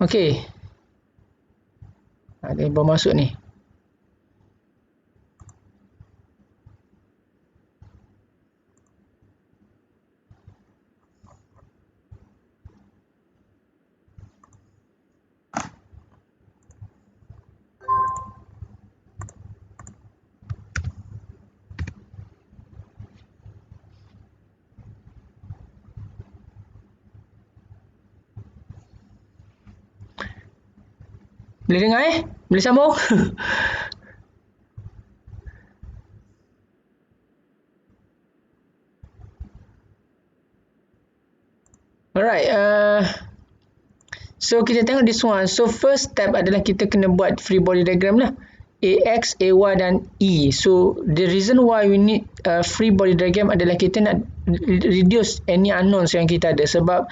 Okey. Ada yang baru masuk ni. Boleh dengar Boleh sambung? Alright, so kita tengok this one. So first step adalah kita kena buat free body diagram lah. AX, AY dan E. So the reason why we need free body diagram adalah kita nak reduce any unknowns yang kita ada. Sebab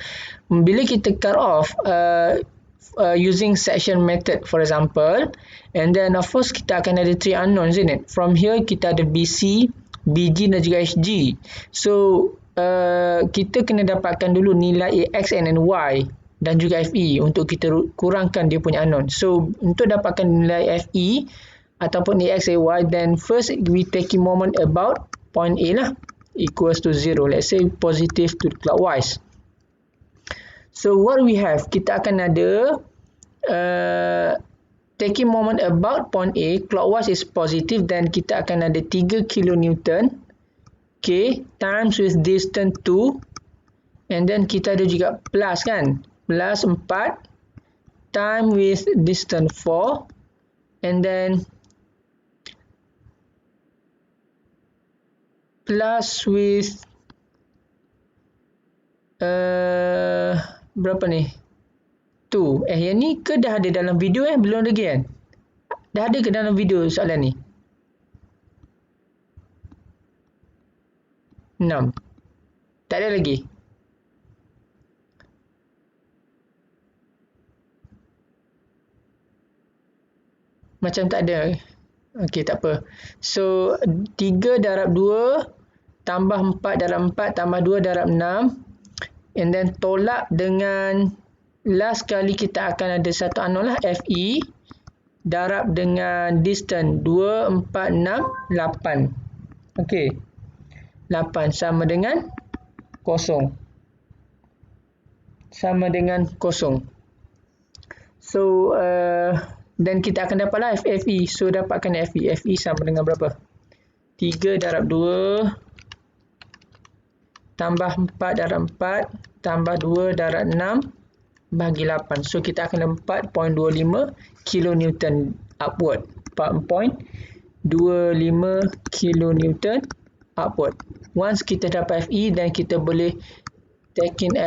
bila kita cut off using section method for example, and then of course kita akan ada 3 unknowns, isn't it? From here kita ada BC, BG dan juga HG. So kita kena dapatkan dulu nilai AX and Y dan juga FE untuk kita kurangkan dia punya unknown. So untuk dapatkan nilai FE ataupun AX, AY, then first we taking moment about point A lah, equals to 0. Let's say positive to clockwise. So what we have, kita akan ada taking moment about point A, clockwise is positive, dan kita akan ada 3 kilonewton K times with distance 2, and then kita ada juga plus kan, plus 4 time with distance 4, and then plus with berapa ni? 2. Yang ni ke dah ada dalam video belum lagi kan? Dah ada ke dalam video soalan ni? 6. Tak ada lagi. Macam tak ada. Okey, tak apa. So 3 darab 2 tambah 4 darab 4 tambah 2 darab 6, and then tolak dengan last kali kita akan ada satu unknown lah, FE, darab dengan distance 2, 4, 6, 8. Okey, 8 sama dengan 0. Sama dengan 0. So dan kita akan dapatlah FE. So dapatkan FE. FE sama dengan berapa? 3 darab 2 tambah 4 darab 4 tambah 2 darab 6 bagi 8. So kita akan ada 4.25 kilonewton upward. 4.25 kilonewton upward. Once kita dapat FE, dan kita boleh taking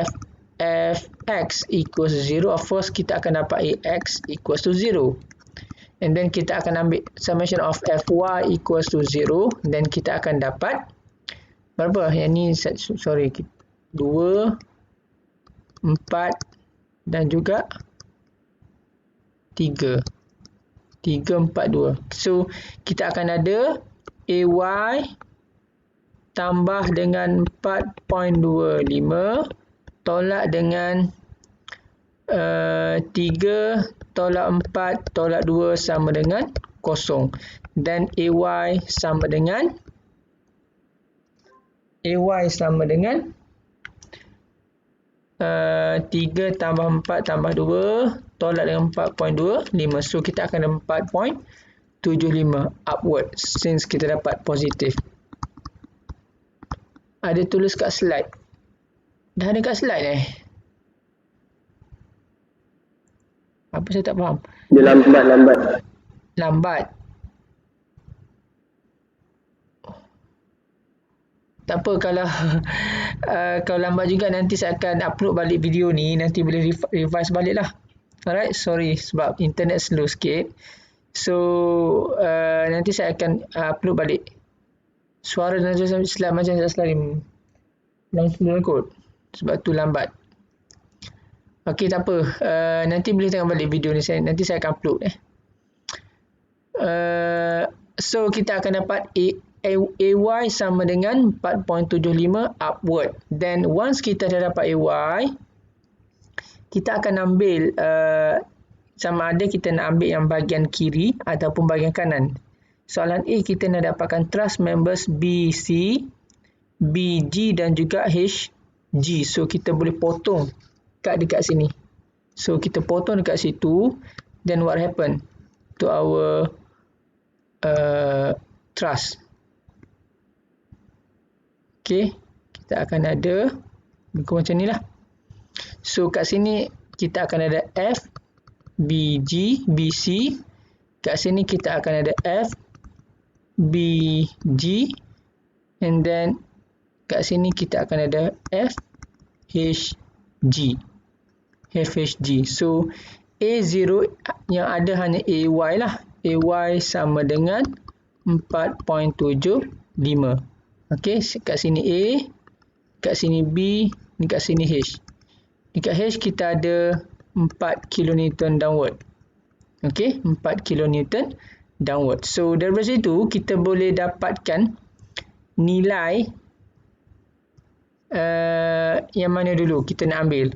Fx equals 0. Of course kita akan dapat AX equals to 0. And then kita akan ambil summation of Fy equals to 0. Dan kita akan dapat berapa? Yang ni sorry, 2, 4 dan juga 3. 3, 4, 2. So kita akan ada AY tambah dengan 4.25 tolak dengan 3 tolak 4 tolak 2 sama dengan 0. Dan AY sama dengan 3 tambah 4 tambah 2 tolak dengan 4.25. So kita akan ada 4.75 upward since kita dapat positif. Ada tulis kat slide. Dah ada kat slide Apa saya tak faham? Dia lambat. Lambat. Tak apa, kalau kalau lambat juga nanti saya akan upload balik video ni, nanti boleh revise balik lah. Alright, sorry sebab internet slow sikit. So nanti saya akan upload balik. Suara dan slide macam saya selalu slow kot, sebab tu lambat. Okey, tak apa, nanti boleh tengok balik video ni, nanti saya akan upload so kita akan dapat AY sama dengan 4.75 upward. Then once kita dah dapat AY, kita akan ambil sama ada kita nak ambil yang bahagian kiri ataupun bahagian kanan. Soalan A kita nak dapatkan trust members BC, BG dan juga HG. So kita boleh potong dekat sini. So kita potong dekat situ, then what happen to our trust? Okay, kita akan ada macam ni lah. So kat sini kita akan ada F, BG, BC. Kat sini kita akan ada F, BG, and then kat sini kita akan ada F, HG. FHG. So A0 yang ada hanya AY lah. AY sama dengan 4.75. Okey, kat sini A, kat sini B, kat sini H. Dekat H kita ada 4 kN downward. Okey, 4 kN downward. So daripada situ kita boleh dapatkan nilai yang mana dulu kita nak ambil.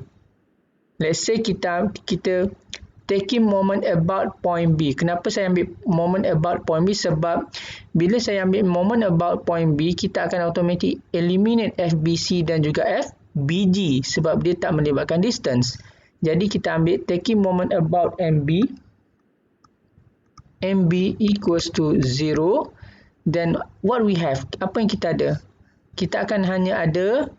Let's say kita taking moment about point B. Kenapa saya ambil moment about point B? Sebab bila saya ambil moment about point B, kita akan automatic eliminate FBC dan juga FBG sebab dia tak melibatkan distance. Jadi kita ambil taking moment about MB. MB equals to 0. Then what we have? Apa yang kita ada? Kita akan hanya ada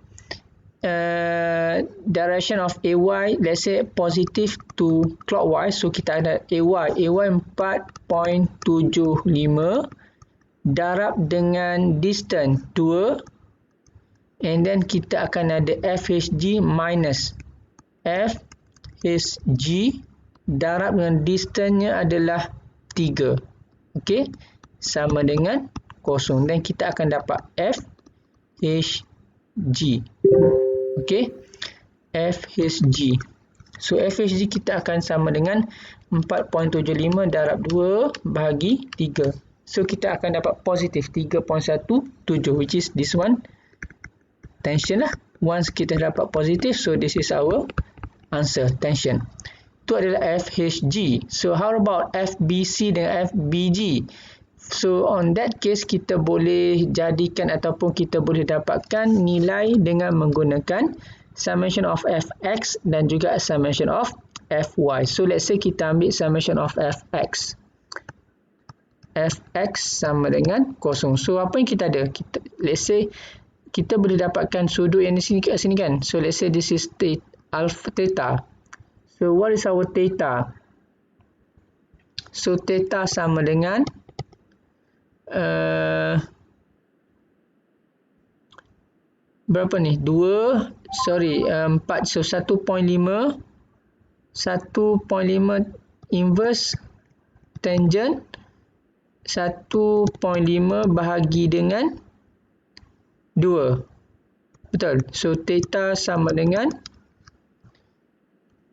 direction of AY, let's say positive to clockwise. So kita ada AY 4.75 darab dengan distance 2, and then kita akan ada FHG minus FHG darab dengan distance-nya adalah 3. Okey, sama dengan 0, dan kita akan dapat FHG. Okey, FHG. So FHG kita akan sama dengan 4.75 darab 2 bahagi 3. So kita akan dapat positif 3.17, which is this one, tension lah. Once kita dapat positif, so this is our answer, tension. Itu adalah FHG. So how about FBC dan FBG? So on that case kita boleh jadikan ataupun kita boleh dapatkan nilai dengan menggunakan summation of Fx dan juga summation of Fy. So let's say kita ambil summation of Fx. Fx sama dengan 0. So apa yang kita ada? Let's say kita boleh dapatkan sudut yang di sini kat sini kan. So let's say this is alpha theta. So what is our theta? So theta sama dengan berapa ni? 4. So 1.5 inverse tangent 1.5 bahagi dengan 2. Betul. So theta sama dengan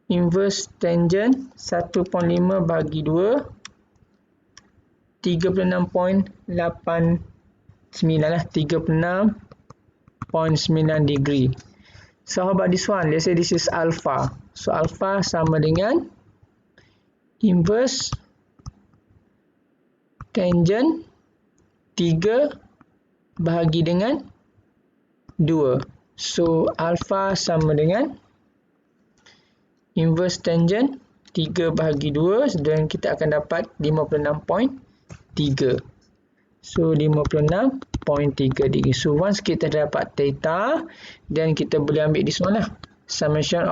inverse tangent 1.5 bahagi 2, 36.89 lah, 36.9 degree. So how about this one? Let's say this is alpha. So alpha sama dengan inverse tangent 3 bahagi dengan 2. So alpha sama dengan inverse tangent 3 bahagi 2, dan kita akan dapat 56.3. So 56.3 degree. So once kita dapat theta, then kita boleh ambil this one lah, summation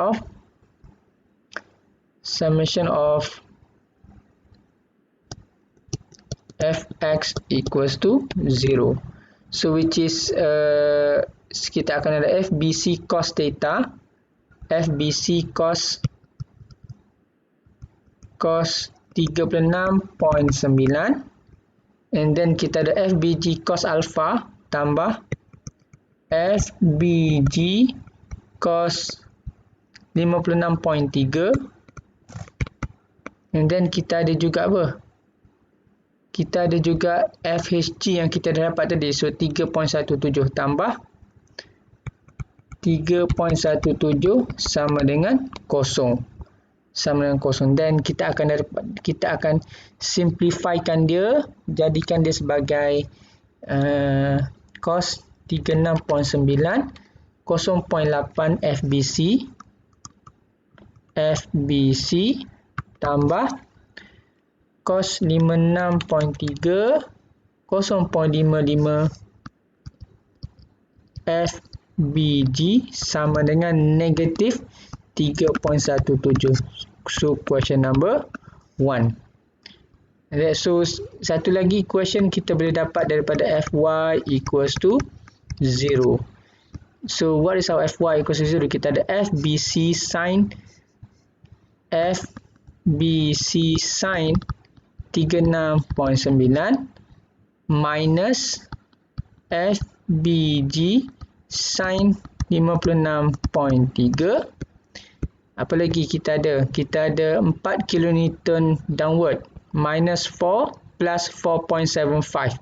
of Fx equals to 0. So which is kita akan ada FBC cos theta, FBC cos 36.9, and then kita ada FBG cos alpha tambah FBG cos 56.3, and then kita ada juga apa? Kita ada juga FHG yang kita dah dapat tadi. So 3.17 tambah 3.17 sama dengan 0. Dan kita akan simplifykan dia, jadikan dia sebagai cos 36.9 0.8 FBC tambah cos 56.3 0.55 FBG sama dengan negatif 3.17. So question number 1. So satu lagi equation kita boleh dapat daripada Fy equals to 0. So what is our Fy equals to 0? Kita ada FBC sin 36.9 minus FBG sin 56.3. Apa lagi kita ada? Kita ada 4 kN downward minus 4 plus 4.75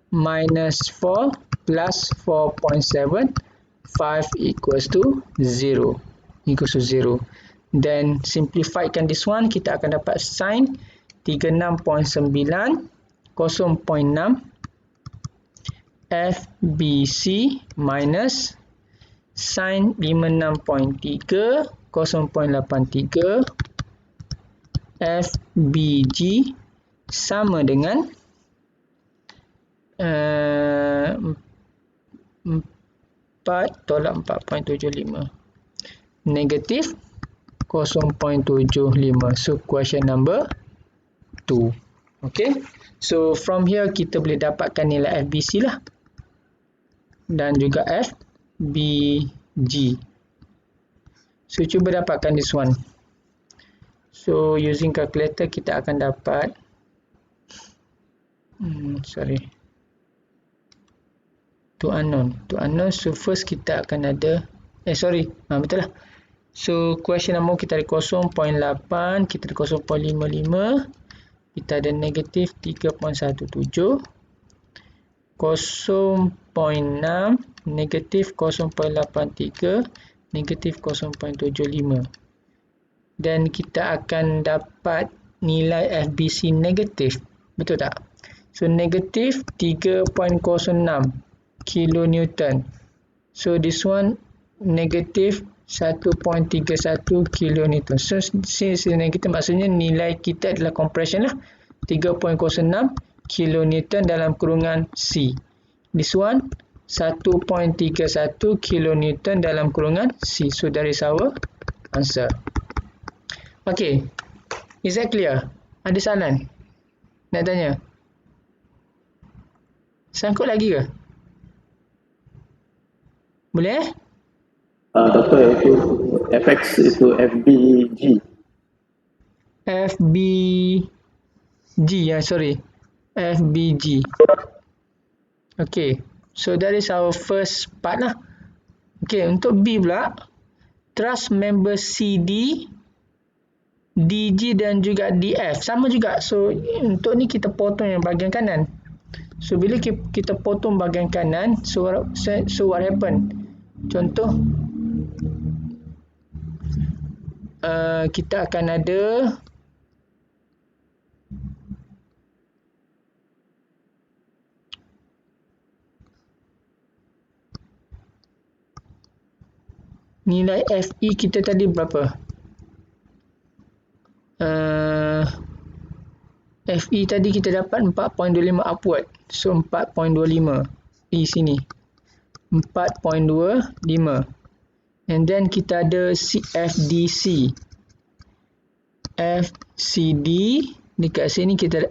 minus 4 plus 4.75 equals to 0. Then simplifykan this one, kita akan dapat sin 36.9 0.6 FBC minus sin 56.3 0.83 FBG sama dengan 4 tolak 4.75 negatif 0.75. So question number 2. Okay, so from here kita boleh dapatkan nilai FBC lah dan juga FBG. So cuba dapatkan this one. So using calculator kita akan dapat to unknown. So first kita akan ada betul lah. So question number kita ada 0.8, kita ada 0.55, kita ada negatif 3.17, 0.6, negatif 0.83, negatif 0.75. Dan kita akan dapat nilai FBC negatif. Betul tak? So negatif 3.06 kilonewton. So this one negatif 1.31 kilonewton. So since negatif maksudnya nilai kita adalah compression lah. 3.06 kilonewton dalam kurungan C. This one 1.31 kilonewton dalam kurungan C. So that is our answer. Okay, is that clear? Ada soalan nak tanya? Sangkut lagi ke? Boleh? Doktor, itu FX itu FBG. FBG, FBG. Okay, so that is our first part lah. Okay, untuk B pula, truss member CD, DG dan juga DF sama juga. So untuk ni kita potong yang bahagian kanan. So bila kita potong bahagian kanan, so what happen? Contoh, kita akan ada nilai FE kita tadi berapa? FE tadi kita dapat 4.25 upward. So 4.25 di sini 4.25, and then kita ada FDC, FCD, dekat sini kita ada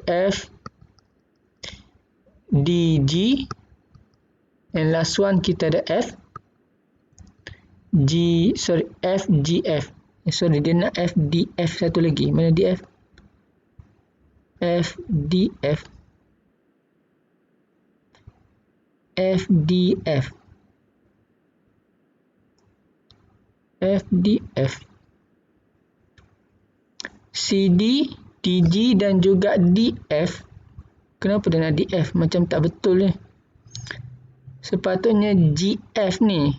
FDG, and last one kita ada FGF. Dia nak FDF satu lagi. Mana DF? FDF. CD, DG dan juga DF. Kenapa dia nak DF? Macam tak betul ni. Sepatutnya GF ni.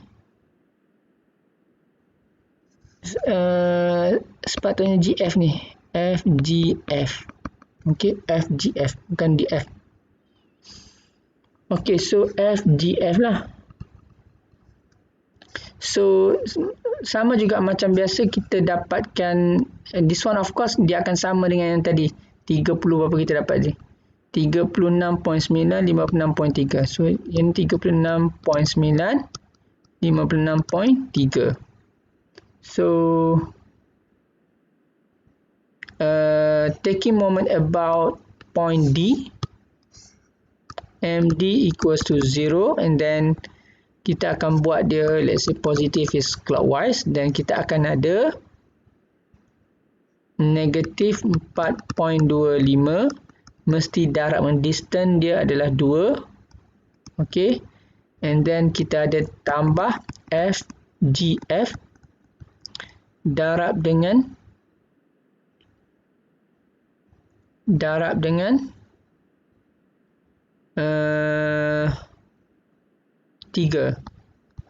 Sepatutnya GF ni. FGF. Okay, FGF. Bukan DF. Okay, so FGF lah. So, sama juga macam biasa kita dapatkan, this one of course dia akan sama dengan yang tadi. 30 berapa kita dapat ni? 36.9, 56.3. So, yang 36.9, 56.3. So, taking moment about point D, MD equals to 0, and then kita akan buat dia, let's say positive is clockwise, dan kita akan ada negatif 4.25, mesti darab distance dia adalah 2. Okay, and then kita ada tambah FGF darab dengan 3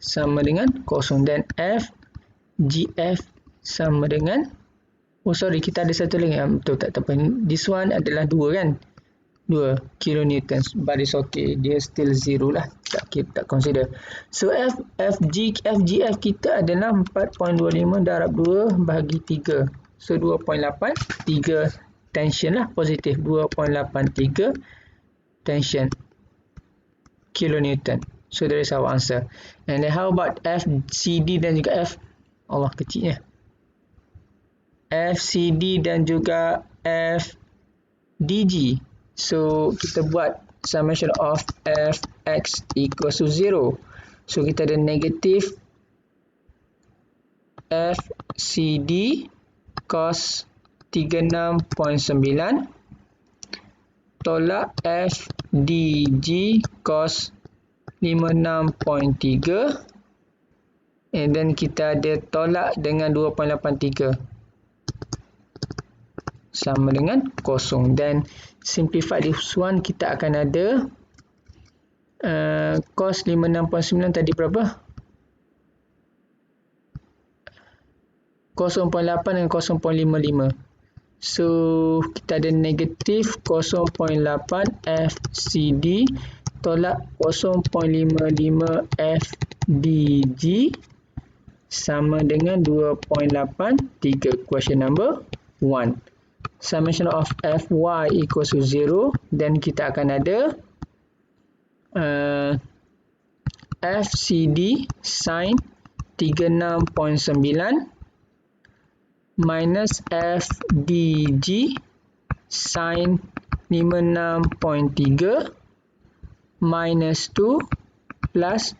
sama dengan 0, dan FGF sama dengan, oh sorry, kita ada satu lagi, betul tak apa, this one adalah 2 kan, 2 kilonewtons, but it's okay, dia still 0 lah, tak consider. So FGF kita adalah 4.25 darab 2 bahagi 3, so 2.8, 3 tension lah, positif 2.83 tension kilonewton. So that is our answer. And then how about FCD dan juga Allah kecilnya, FCD dan juga FDG. So kita buat summation of Fx equals to 0. So kita ada negatif FCD cos 36.9 tolak FDG cos 56.3, and then kita ada tolak dengan 2.83 sama dengan 0, dan simplify this one kita akan ada cos 56.9 tadi berapa? 0.8 dengan 0.55. So kita ada negatif 0.8 FCD tolak 0.55 FDG sama dengan 2.83. Question number 1. Summation of Fy equals to 0. Then kita akan ada FCD sin 36.9 minus FDG sin 56.3 minus 2 plus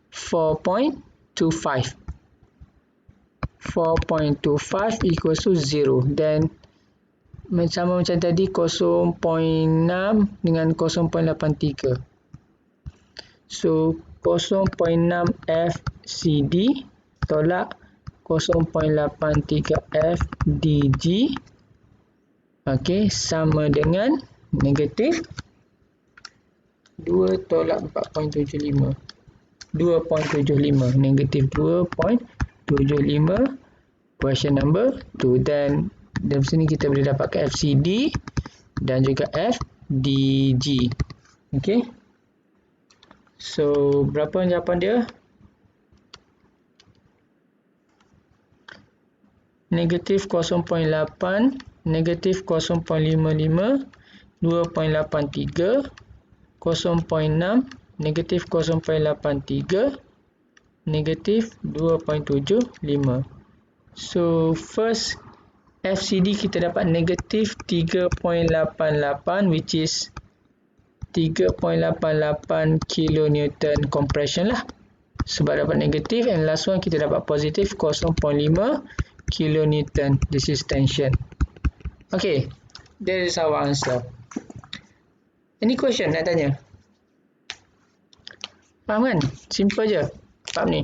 4.25. 4.25 equals to 0. Then sama macam tadi, 0.6 dengan 0.83. So 0.6 FCD tolak 0.83 FDG, okay, sama dengan negatif 2 tolak 4.75, 2.75, negatif 2.75. Question number 2. Dan dari sini kita boleh dapatkan FCD dan juga FDG. Okay, so berapa jawapan dia? Negatif 0.8, negatif 0.55, 2.83, 0.6, negatif 0.83, negatif 2.75. So first FCD kita dapat negatif 3.88, which is 3.88 kilonewton compression lah, sebab dapat negatif, and last one kita dapat positif 0.5 kilonewton. This is tension. Okay, that is our answer. Any question nak tanya? Faham kan? Simple je. Faham ni?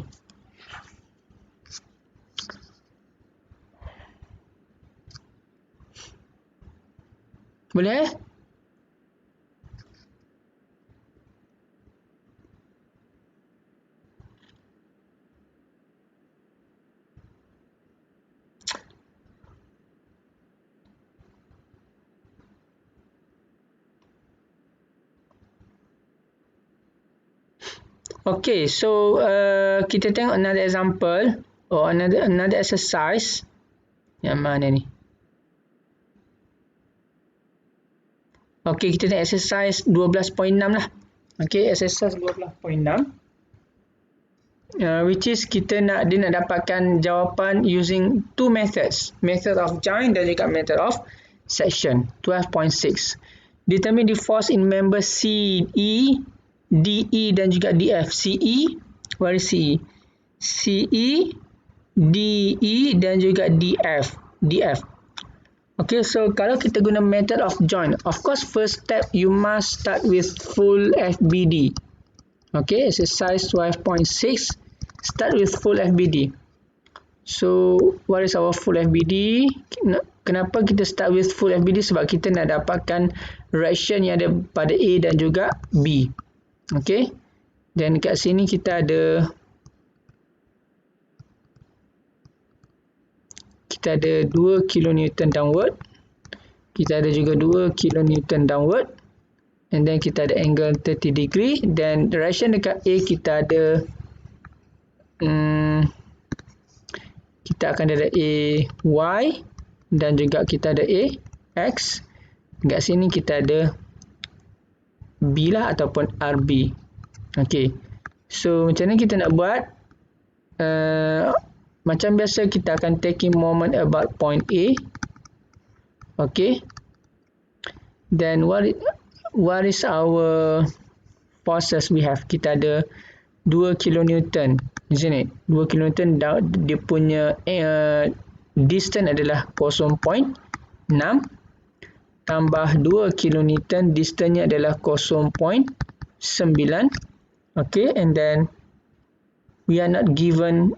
Boleh? Okay, so kita tengok another example or another exercise. Yang mana ni? Okay, kita tengok exercise 12.6 lah. Okay, exercise 12.6. Which is dia nak dapatkan jawapan using two methods. Method of join dan juga method of section. 12.6. Determine the force in member CE, DE dan juga DF. CE, where is CE? CE, DE dan juga DF. Okay, so kalau kita guna method of join, of course first step you must start with full FBD. Okay, exercise 12.6, start with full FBD. So, what is our full FBD? Kenapa kita start with full FBD? Sebab kita nak dapatkan reaction yang ada pada A dan juga B. Okay, dan kat sini kita ada 2 kilonewton downward. Kita ada juga 2 kilonewton downward. And then kita ada angle 30 degree. Dan direction dekat A kita ada kita akan ada AY dan juga kita ada AX. Dekat sini kita ada B lah ataupun RB. Okay, so macam mana kita nak buat? Macam biasa kita akan taking moment about point A. Okay, then what is our forces we have? Kita ada 2 kilonewton, isn't it? 2 kilonewton, dia punya distance adalah 0.6 tambah 2 kilonewton, distance-nya adalah 0.9. Okay, and then we are not given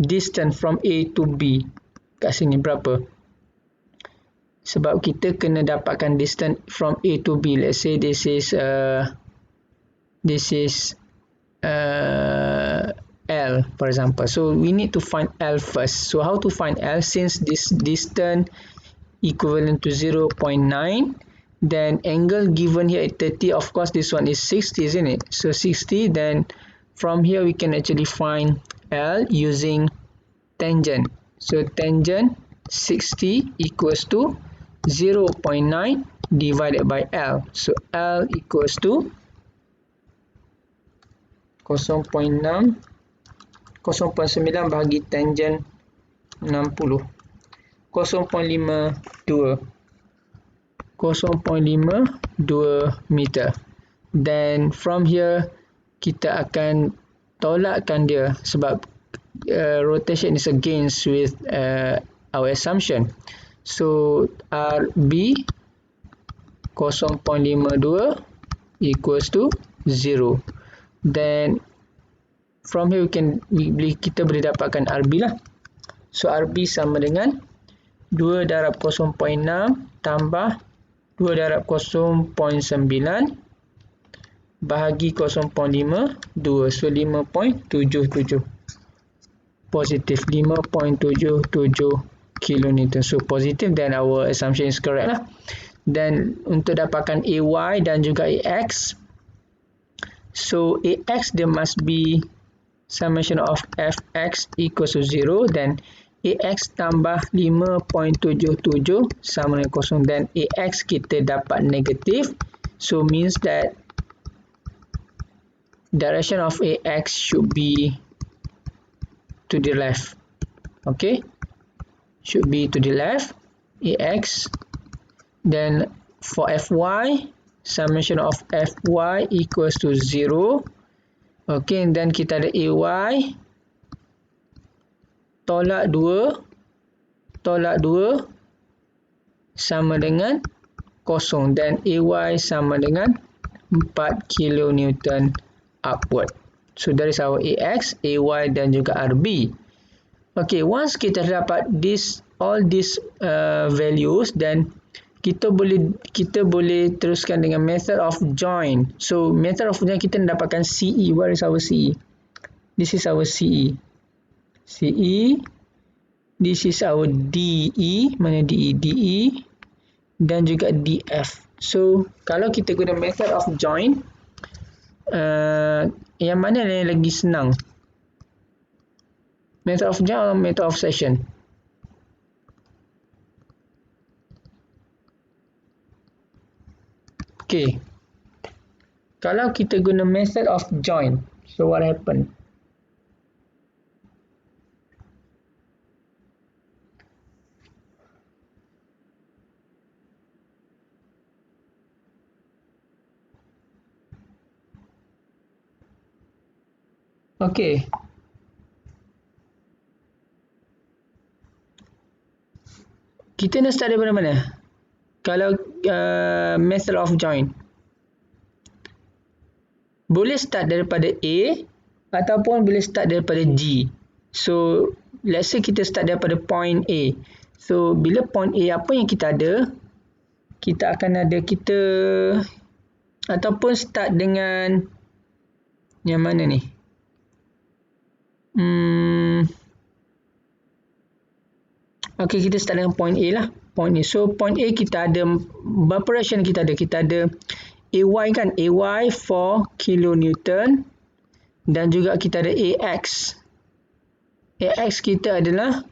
distance from A to B. Kat sini berapa? Sebab kita kena dapatkan distance from A to B. Let's say this is L, for example. So we need to find L first. So how to find L? Since this distance equivalent to 0.9, then angle given here is 30. Of course, this one is 60, isn't it? So 60. Then from here we can actually find L using tangent. So tangent 60 equals to 0.9 divided by L. So L equals to 0.9 bahagi tangent 60. 0.52 meter. Then from here kita akan tolakkan dia sebab rotation is against with our assumption. So RB 0.52 equals to 0. Then from here kita boleh dapatkan RB lah. So RB sama dengan 2 darab 0.6 tambah 2 darab 0.9 bahagi 0.52. So 5.77. Positif 5.77 kilonewton. So positive, then our assumption is correct lah. Then untuk dapatkan AY dan juga AX, so AX there must be summation of Fx equals to 0, then AX tambah 5.77 sama dengan kosong, dan AX kita dapat negatif, so means that direction of AX should be to the left. Okay, should be to the left, AX. Then for Fy, summation of Fy equals to 0. Okay, and then kita ada AY tolak 2 sama dengan kosong, dan AY sama dengan 4 kilonewton upward. So that is our AX, AY dan juga RB. Okay, once kita dapat all these values, then kita boleh teruskan dengan method of join. So method of join kita dapatkan CE. Where is our CE? This is our CE. CE. This is our DE. Mana DE? DE dan juga DF. So kalau kita guna method of join, yang mana yang lagi senang? Method of join atau method of session? Okay. Kalau kita guna method of join, so what happen? Okay. Kita nak start daripada mana? Kalau method of join, boleh start daripada A ataupun boleh start daripada G. So, let's say kita start daripada point A. So, bila point A apa yang kita ada, kita akan ada kita ataupun start dengan yang mana ni? Okay, kita start dengan point A lah. Point A. So, point A kita ada berapa ration kita ada? Kita ada AY kan? AY 4 kilonewton dan juga kita ada AX. AX kita adalah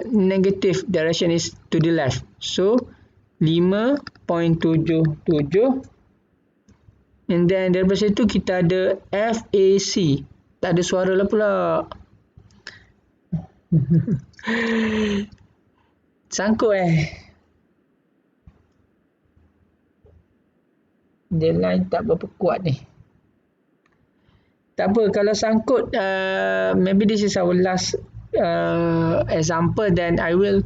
negative, direction is to the left. So, 5.77 and then daripada situ kita ada FAC. Tak ada suara lah pula. Sangkut dia line tak berapa kuat ni. Tak apa, kalau sangkut maybe this is our last example, then I will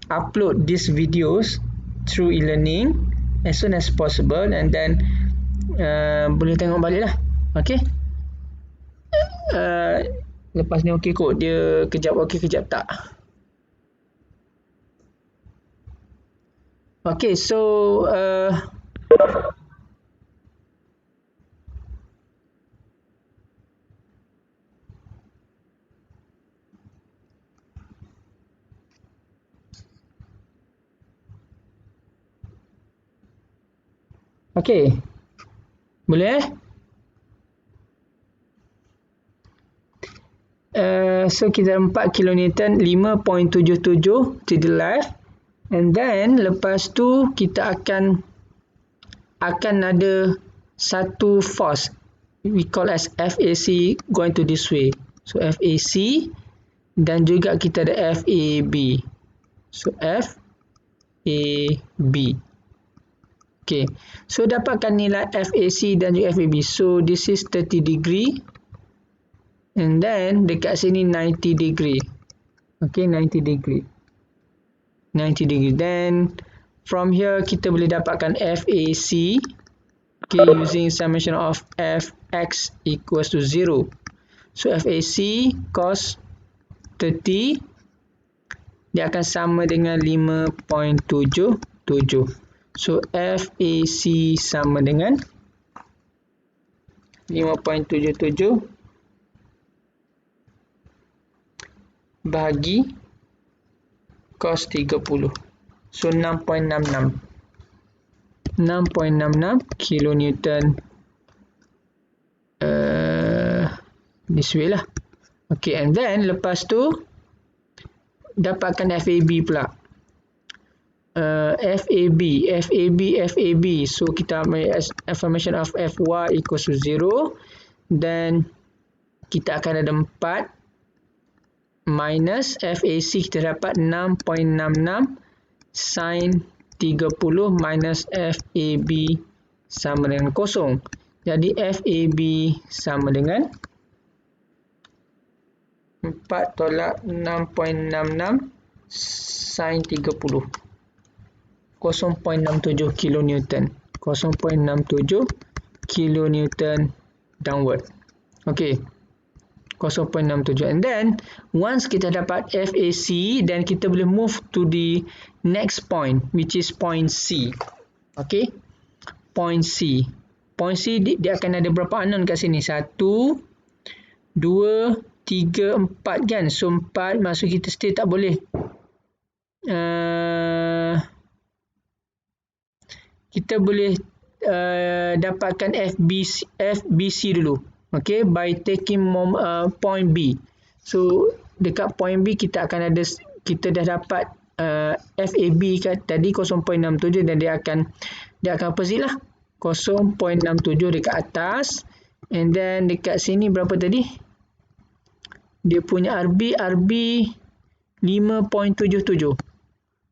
upload these videos through e-learning as soon as possible and then boleh tengok balik lah. Okay, lepas ni okey kot, dia kejap okey kejap tak. Okay, so okay, boleh so kita 4 kilonewton 5.77 to the left and then lepas tu kita akan ada satu force we call as FAC going to this way. So FAC dan juga kita ada FAB. So FAB. Okay, so dapatkan nilai FAC dan juga FAB. So this is 30 degree and then dekat sini 90 degree. Okay, 90 degree. Then from here kita boleh dapatkan FAC. Okay, using summation of Fx equals to 0. So FAC cos 30 dia akan sama dengan 5.77. So FAC sama dengan 5.77 bahagi cos 30. So 6.66 kilonewton this way lah. Okay, and then lepas tu dapatkan FAB pula. FAB. So kita ambil affirmation of Fy equals to 0. Then kita akan ada 4 minus FAC kita dapat 6.66 sin 30 minus FAB sama dengan 0. Jadi FAB sama dengan 4 tolak 6.66 sin 30. 0.67 kilonewton. 0.67 kilonewton downward. Okay. 0.67 and then once kita dapat FAC then kita boleh move to the next point which is point C. Okay, point C dia akan ada berapa unknown kat sini? 1 2 3 4 kan. So 4 maksud kita still tak boleh kita boleh dapatkan FBC dulu. Okay, by taking point B. So dekat point B kita akan ada, kita dah dapat FAB kan tadi 0.67 dan dia akan opposite lah, 0.67 dekat atas. And then dekat sini berapa tadi? Dia punya RB 5.77.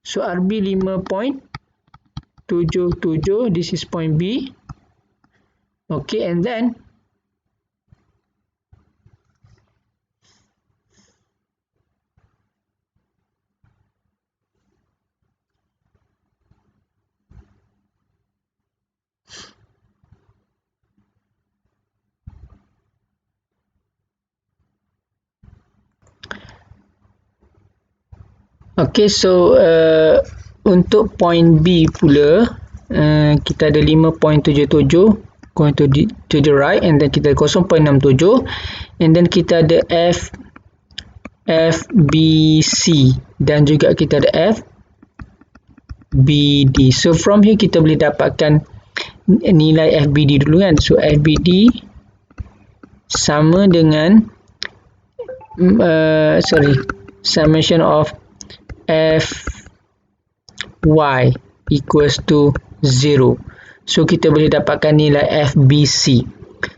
So RB 5.77, this is point B. Okay, and then okay, so untuk point B pula, kita ada 5.77 going to the right, and then kita ada 0.67, and then kita ada FBC dan juga kita ada FBD. So from here kita boleh dapatkan nilai FBD dulu kan. So FBD sama dengan summation of Fy equals to 0. So kita boleh dapatkan nilai FBC.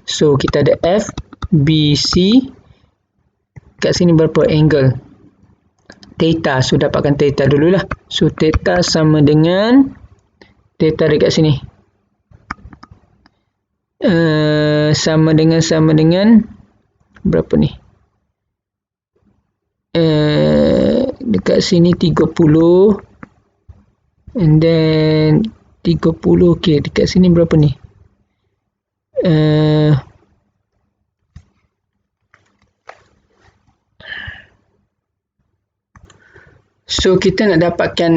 So kita ada FBC kat sini berapa angle? Theta. So dapatkan theta dululah. So theta sama dengan theta dekat sini. Sama dengan berapa ni? Dekat sini 30, and then 30. Okay, dekat sini berapa ni? So kita nak dapatkan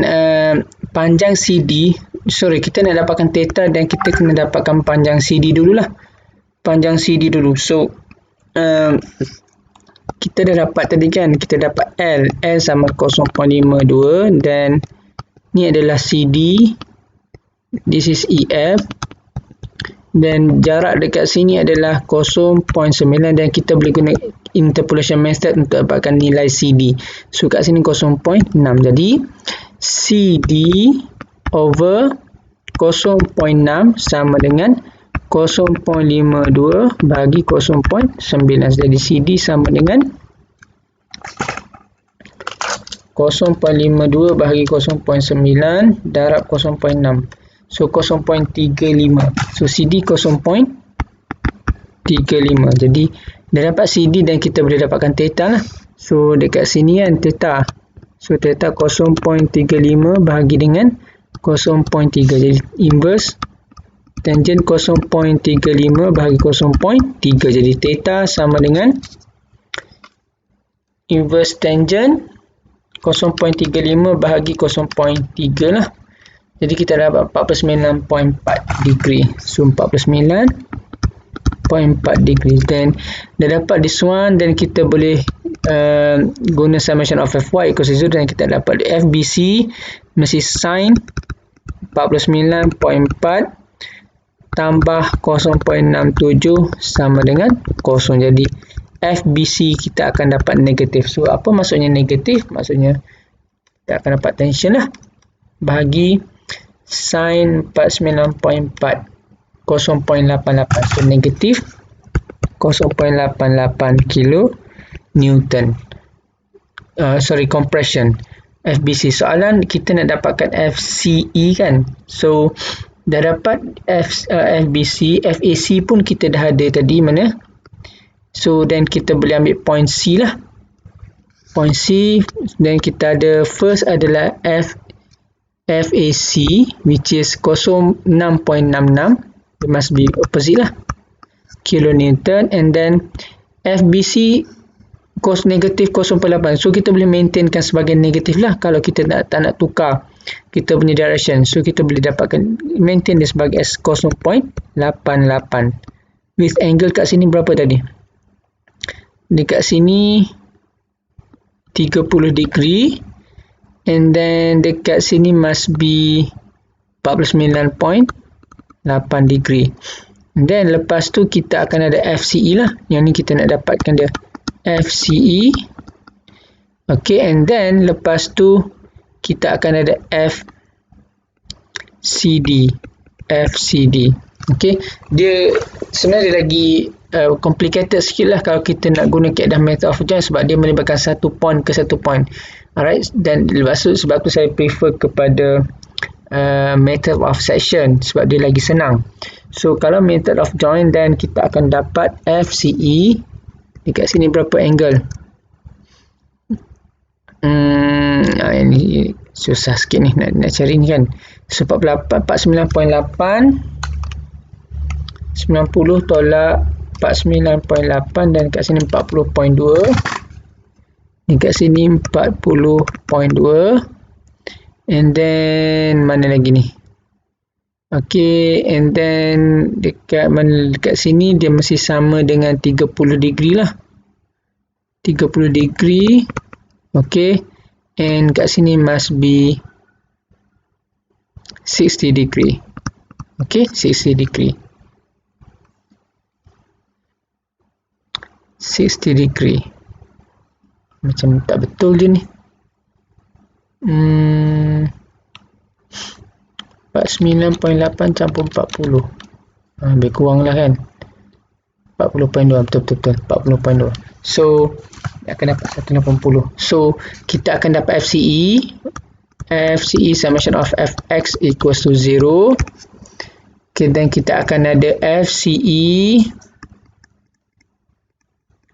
panjang CD, kita nak dapatkan theta dan kita kena dapatkan panjang CD dululah. Panjang CD dulu. So kita dah dapat tadi kan, kita dapat L sama 0.52, dan ni adalah CD, this is EF, dan jarak dekat sini adalah 0.9, dan kita boleh guna interpolation method untuk dapatkan nilai CD. So kat sini 0.6, jadi CD over 0.6 sama dengan 0.52 bagi 0.9. Jadi CD sama dengan 0.52 bagi 0.9 darab 0.6. So 0.35. So CD 0.35. Jadi dah dapat CD dan kita boleh dapatkan theta lah. So dekat sini kan theta. So theta 0.35 bahagi dengan 0.3. Jadi inverse tangent 0.35 bahagi 0.3. Jadi theta sama dengan inverse tangent 0.35 bahagi 0.3 lah. Jadi kita dapat 49.4 degree. So 49.4 degree. Then dah dapat this one, dan kita boleh guna summation of Fy equals 0, dan kita dapat FBC mesti sin 49.4 tambah 0.67 sama dengan 0. Jadi FBC kita akan dapat negatif. So apa maksudnya negatif? Maksudnya kita akan dapat tension lah. Bahagi sin 49.4 0.88. So negatif 0.88 kilo Newton. Compression FBC. Soalan kita nak dapatkan FCE kan. So dah dapat FBC, FAC pun kita dah ada tadi mana. So then kita boleh ambil point C lah. Point C, dan kita ada first adalah FAC which is 06.66. It must be opposite lah, kilonewton, and then FBC negatif 0.8. So kita boleh maintainkan sebagai negatif lah kalau kita tak nak tukar kita punya direction. So kita boleh dapatkan maintain dia sebagai 0.88 with angle kat sini berapa tadi? Dekat sini 30 degree, and then dekat sini must be 49.8 degree. Then lepas tu kita akan ada FCE lah. Yang ni kita nak dapatkan dia. FCE. Okay, and then lepas tu kita akan ada FCD. Okay, dia sebenarnya lagi complicated sikit lah kalau kita nak guna kaedah method of join, sebab dia melibatkan satu point ke satu point. Alright, dan sebab tu saya prefer kepada method of section sebab dia lagi senang. So kalau method of join, then kita akan dapat FCE. Dekat sini berapa angle? Ini susah sikit ni nak cari ni kan. So 49.8 90 tolak 49.8 dan kat sini 40.2. Dekat sini 40.2. And then mana lagi ni? Okay, and then dekat sini dia mesti sama dengan 30 degree lah. 30 degree. Okay, and kat sini must be 60 degree. Okay, 60 degree. 60 degree. Macam tak betul je ni. 49.8 campur 40. Lebih kurang lah kan. 40.2. Betul. 40.2. So, akan dapat 180. So, kita akan dapat FCE. FCE summation of fx equals to 0. Okay, dan kita akan ada FCE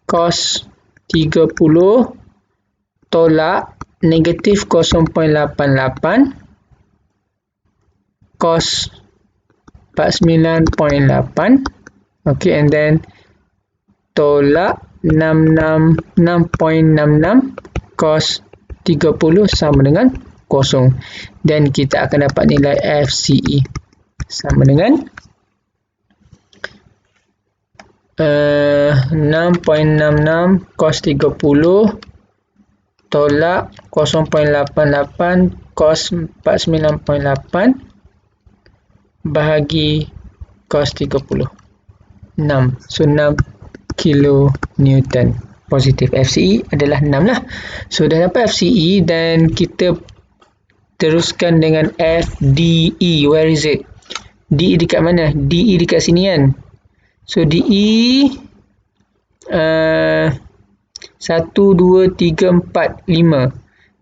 cos 30 tolak negatif 0.88 cos 49.8. Okay, and then tolak 6.66 cos 30 sama dengan 0. Dan kita akan dapat nilai FCE sama dengan 6.66 cos 30 tolak 0.88 cos 49.8 bahagi cos 30. 6. So 6 kilonewton. Positif. FCE adalah 6 lah. So dah dapat FCE, dan kita teruskan dengan FDE. Where is it? DE dekat mana? DE dekat sini kan. So DE 1, 2, 3, 4, 5.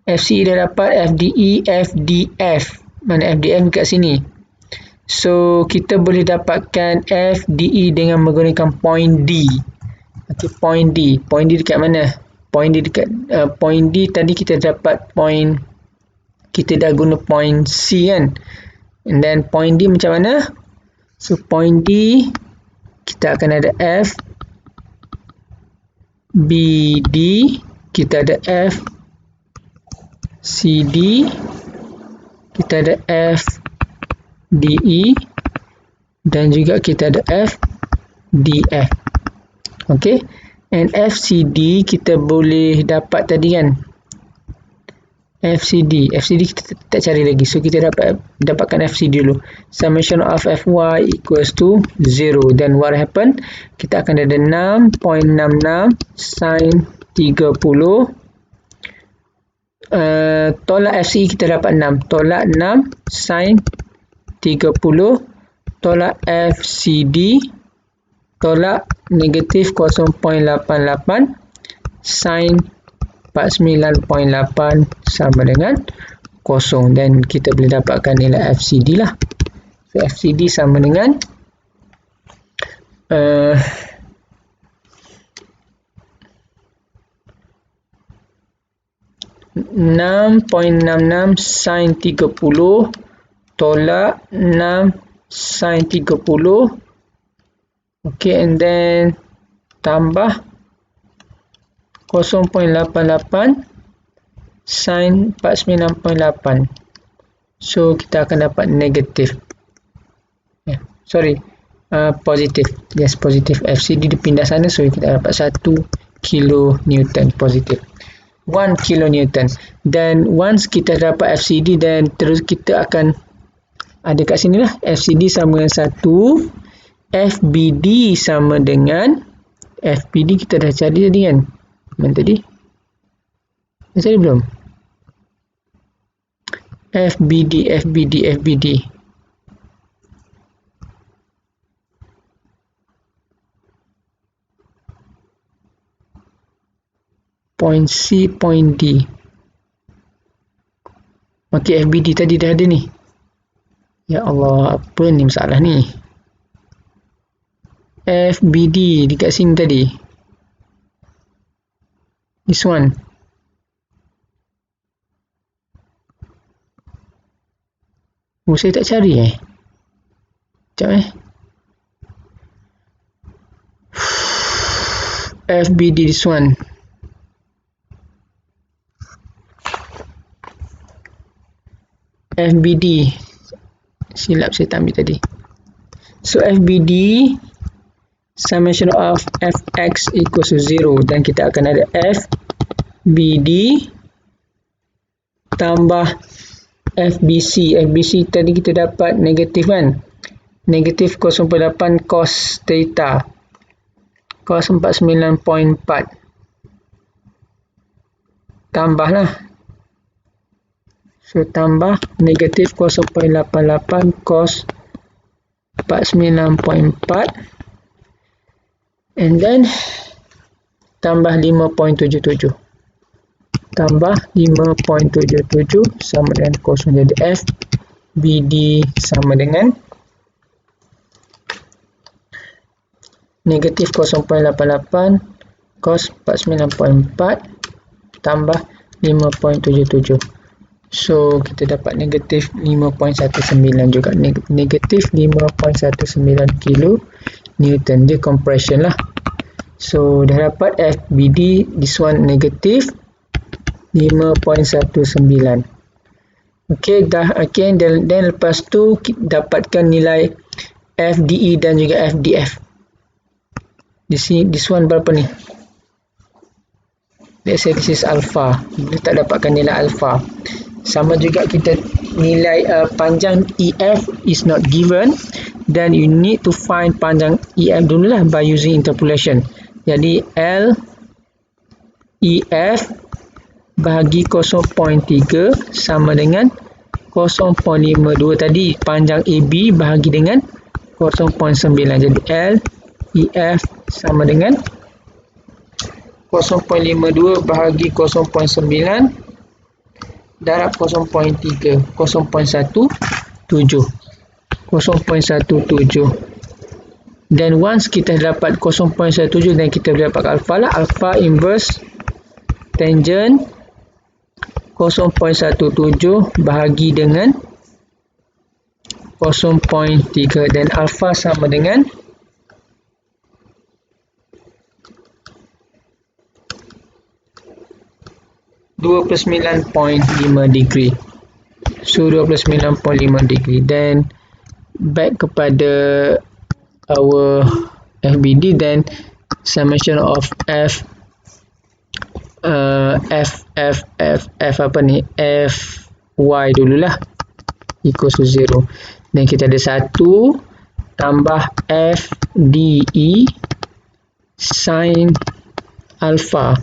FCE dah dapat. FDE, FDF. Mana FDF dekat sini? So kita boleh dapatkan FDE dengan menggunakan point D. Okay, point D. Point D dekat mana? Point D dekat point D tadi kita dapat point, kita dah guna point C kan. And then point D macam mana? So point D kita akan ada F BD, kita ada F CD, kita ada F DE, dan juga kita ada F DF. Okay, and FCD kita boleh dapat tadi kan. FCD kita tak cari lagi, so kita dapatkan FCD dulu. Summation of FY equals to 0. Then what happen? Kita akan ada 6.66 sin 30 tolak FCE kita dapat 6, tolak 6 sin 30 tolak FCD tolak negatif 0.88 sin 49.8 sama dengan 0, dan kita boleh dapatkan nilai FCD lah. So FCD sama dengan 6.66 sin 30 tolak 6 sin 30. Okay, and then tambah 0.88 sin 49.8. So kita akan dapat negatif. Positif. Yes, positif. FCD dipindah sana, so kita dapat 1 kilonewton positif. 1 kilonewton. Dan once kita dapat FCD, dan terus kita akan ada kat sini lah. FCD sama dengan 1. FBD sama dengan FBD kita dah cari tadi kan. Mana tadi? Dah cari belum? FBD 0.C, 0.D. Okey, FBD tadi dah ada ni. Ya Allah, apa ni masalah ni? FBD dekat sini tadi. This one. Oh, saya tak cari Sekejap FBD this one. FBD. Silap saya tak ambil tadi. So FBD summation of fx equals to 0 dan kita akan ada FBD tambah FBC. FBC tadi kita dapat negatif kan? Negatif 0.8 cos theta. Cos 49.4. Tambahlah. So tambah negatif 0.88 cos 49.4 and then tambah 5.77. Tambah 5.77 sama dengan 0. Jadi FBD sama dengan negatif 0.88 cos 49.4 tambah 5.77. So kita dapat negatif 5.19 juga. Negatif 5.19 kilo Newton. Dia compression lah. So dah dapat FBD, this one negatif 5.19. Okay, dah okay. Dan lepas tu kita dapatkan nilai FDE dan juga FDF. Di sini this one berapa ni? Let's say this is alpha. Kita tak dapatkan nilai alpha. Sama juga kita nilai panjang EF is not given, then you need to find panjang EF dululah by using interpolation. Jadi L EF bahagi 0.3 sama dengan 0.52 tadi. Panjang AB bahagi dengan 0.9. Jadi L EF sama dengan 0.52 bahagi 0.9 darab 0.3, 0.17. Dan once kita dapat 0.17 dan kita dapat alpha lah, alpha inverse tangent 0.17 bahagi dengan 0.3 dan alpha sama dengan 29.5 degree. So 29.5 degree. Then back kepada our FBD, then summation of F apa ni, Fy dululah equals to 0. Dan kita ada 1 tambah FDE sin alpha.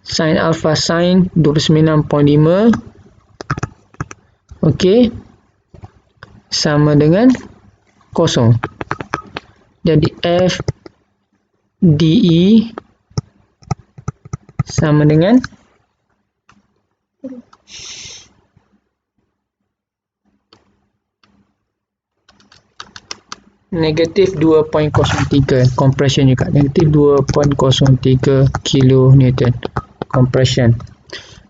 Sin alpha sin 29.5 okey sama dengan 0. Jadi FDE sama dengan negatif 2.03 compression juga. Negatif 2.03 kilo Newton compression.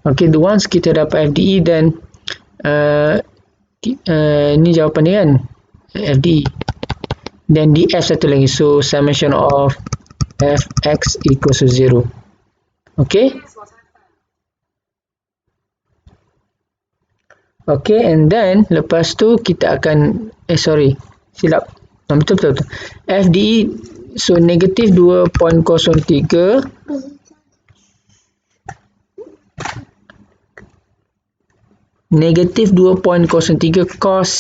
Okay, once kita dapat FDE dan ni jawapan dia kan, FDE. Dan DF satu lagi. So summation of Fx equals to 0. Okay. Okay, and then lepas tu kita akan silap. Betul. FDE, so negatif 2.03 negatif 2.03 cos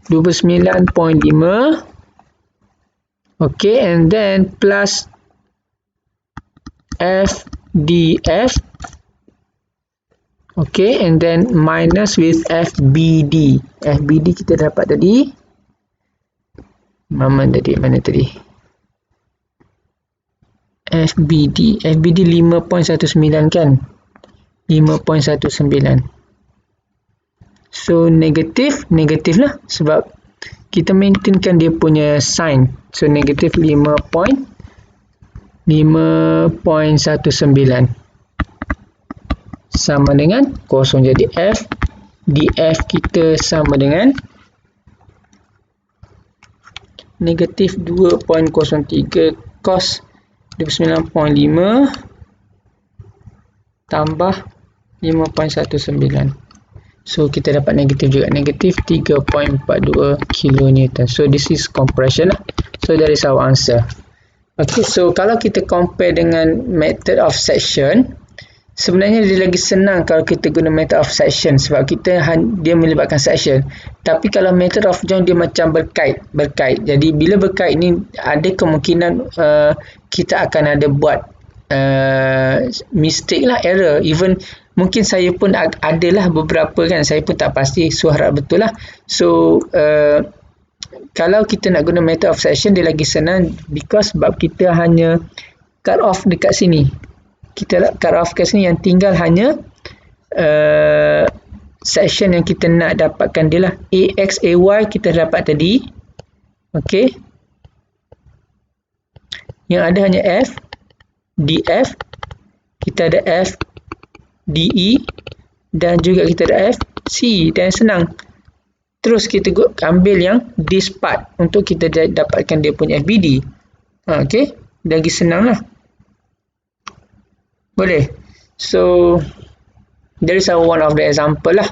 29.5. Okay, and then plus FDF. Okay, and then minus with FBD. FBD kita dapat tadi. Mana tadi? FBD 5.19 kan? 5.19. So negatif lah sebab kita maintainkan dia punya sign. So negatif 5.19 sama dengan kosong. Jadi F dF kita sama dengan negatif 2.03 cos 29.5 tambah 5.19. So kita dapat negatif juga, negatif 3.42 kilonewton. So this is compression lah. So that is our answer. Okay, so kalau kita compare dengan method of section, sebenarnya dia lagi senang kalau kita guna method of section sebab dia melibatkan section. Tapi kalau method of join dia macam berkait. Jadi bila berkait ni ada kemungkinan kita akan ada buat mistake lah, error. Even mungkin saya pun adalah beberapa kan, saya pun tak pasti suara betul lah. So kalau kita nak guna method of section dia lagi senang because sebab kita hanya cut off dekat sini. Kita cut off kat sini, yang tinggal hanya section yang kita nak dapatkan dia lah. AX, AY kita dapat tadi. Okay. Yang ada hanya F, DF, kita ada F, DE dan juga kita ada F, C, dan senang. Terus kita ambil yang this part untuk kita dapatkan dia punya FBD. Okay. Lagi senang lah. Boleh. So there is one of the example lah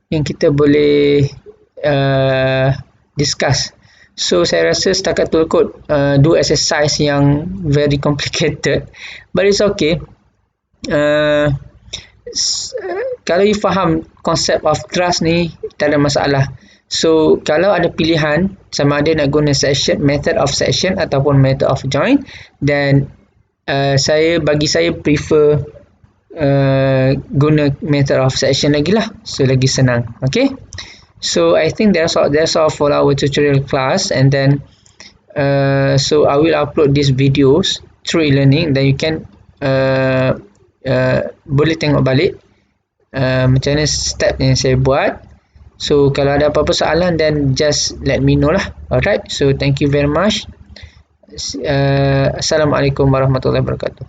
yang kita boleh discuss. So saya rasa setakat tu kot do exercise yang very complicated, but it's okay. Kalau you faham konsep of thrust ni tak ada masalah. So kalau ada pilihan sama ada nak guna section, method of section ataupun method of join, dan bagi saya prefer guna method of section lagi lah. So lagi senang. Okay. So I think that's all for our tutorial class, and then so I will upload these videos through e-learning, then you can boleh tengok balik macam mana step yang saya buat. So kalau ada apa-apa soalan, then just let me know lah. Alright, so thank you very much. Assalamualaikum warahmatullahi wabarakatuh.